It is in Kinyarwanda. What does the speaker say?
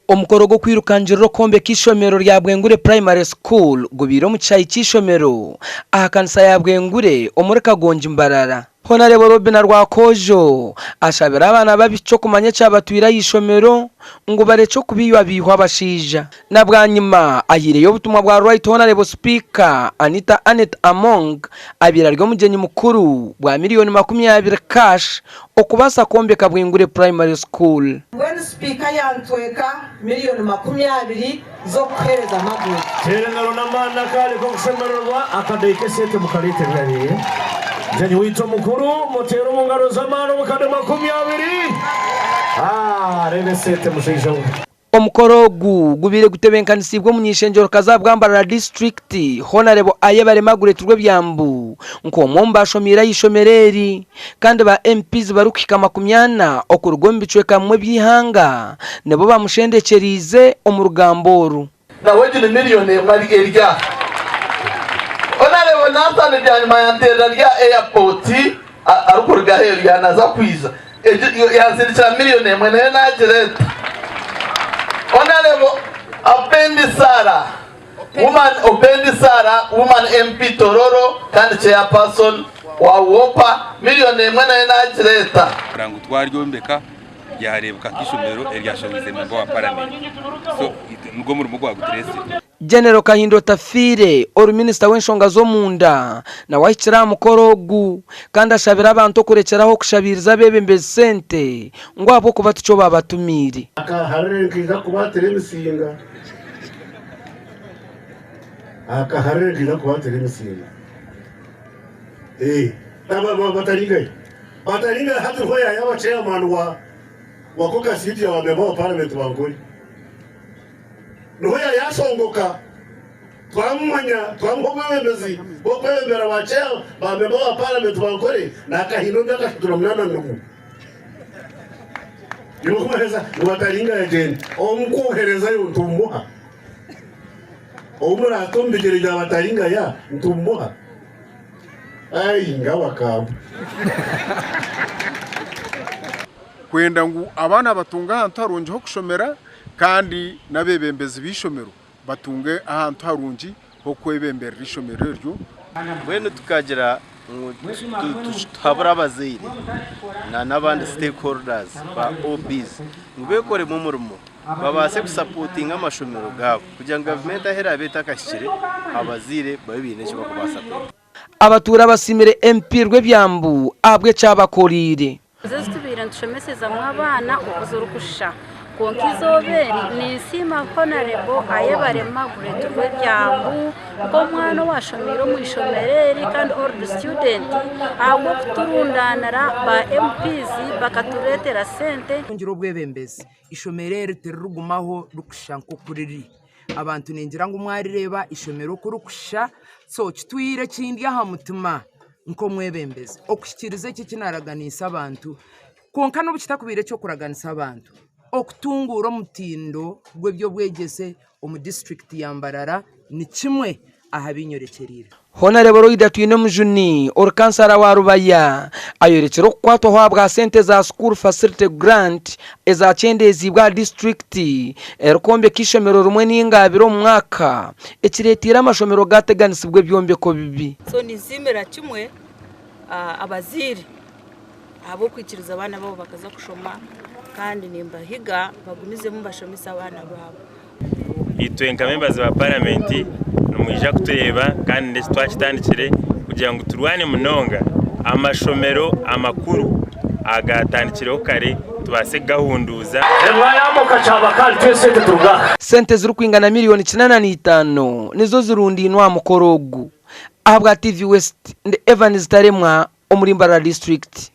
Omukoro go kwirukanjira kombe k'ishomero rya Bwengure Primary School gubiro mu cyayi cy'ishomero ahakanisa ya Bwengure omureka gonje Mbarara. Honorable Robina Rwakojo ashabira abana babico kumanye cy'abatwira y'ishomero ngo bareco kubiywa bihwa bashija na bwanyima ahireyo butumwa bwa Right Honorable Speaker Anita Anet Among abira ryo mugenyi mukuru bwa miliyoni 20 cash okubasa kombe ka Bwengure Primary School. When speaker yantweka miliyoni 20 zo kuhereza amaguru terengaro namana kale ko kushemererwa akadeke sete mukalite bwari Jani wito mukuru motero mungaro zamano mukade 20 rene sete mushisho omukoro gubire gutebenkanisibwo munyishenjoro kazabwa Mbarara district Honorable ayebare magureturwe byambu nko mombashomira yishomereri kandi ba MPs barukika 20 okurugombichwe kamwe byihanga nebo bamushendekerize omurugamboru na wejine miliyoni mwali erya Honorable Nathan Janyuma yantera rya airport arukurga heri yanaza kwiza yazirikira miliyoni mwe nayo nagereta Honorable Opendi Sara woman MP Tororo kandi chairperson wa Wopa miliyoni mwe nayo nagereta rangu twaryombeka yarebeka kishomero eryashobize member wa parliament so nugo muri mugwa gutrese General Kahindo Tafire or minister w'enshonga zo munda na wahikira mukorogu kandi ashabira abantu kurekeraho kushabiriza bebembeze sente ngo abo kubata ico babatumire akaharengiza kubatera imisinga bataringa hatu hoya yawa chairman wa kuka city ya member wa parliament bankuri Noya yasongoka twamubembezi bokwemera baceo ba member wa parliament bankore na Kahindo ndakashitura mnana numu yokuhereza bataringa agent omkuhereza yo ntumuha omura atombigere ya bataringa ya ntumuha ngawa kambu kwenda ngu abana batunga ahantu harungi ho kushomera kandi nabebembezi bishomero batunge ahantu harungi ho kwebembera ishomero ryo bwene tukagira tuhabura abazaire n'abandi stakeholders ba OBs ngubekore mu murimo babase gusupportinga amashomero gabo kugira ngo government ahera beta kashire abazaire babine cyo bakubasapota abatura basimire MP rw'ebyambu abwe cyabakorire zestubira ntushemeseza mwabana okuzorukusha konkizoberi nisima Honorable ayebare magureturwe byambu ko mwana washomiro mu ishomereri kandi all student abo kuturundanara ba MPs bakaturetera sente ngiro bwebembezi ishomereri terugumaho rukushanko kuriri abantu ningira ngo mwarireba ishomero kurukusha so kitwire kindi aha mutuma nko mwebembezi okushikirize iki kinaraganisa abantu konka no bukitakubire cyo kuraganisa abantu okutungura mutindo gwebyo bwegese omu district ya Mbarara ni kimwe ahabinyorekerira Honorable Roidatwine mujuni orkansara wa Rubaya ayorekero kwato habwa sente za school facility grant eza chendezi bwa district erkombe kishomero rumwe n'ingabiro mu mwaka ekiretira amashomero gateganisibwe byombe ko bibi so nizimera kimwe abazaire abo kwikiriza abana babo bakaza kushoma kandi nimbahiga bagumize mu bashomisa abana babo itwenka members ba parliament numwija kutureba kandi ndetse twakitandikire kugira ngo turwane munonga amashomero amakuru agatandikiraho kare tubase gahunduza sente ziri kwingana miliyoni 95 nizo zirundi inwa mukorogu ahabwa TV West and Evans Taremwa omuri Mbarara district.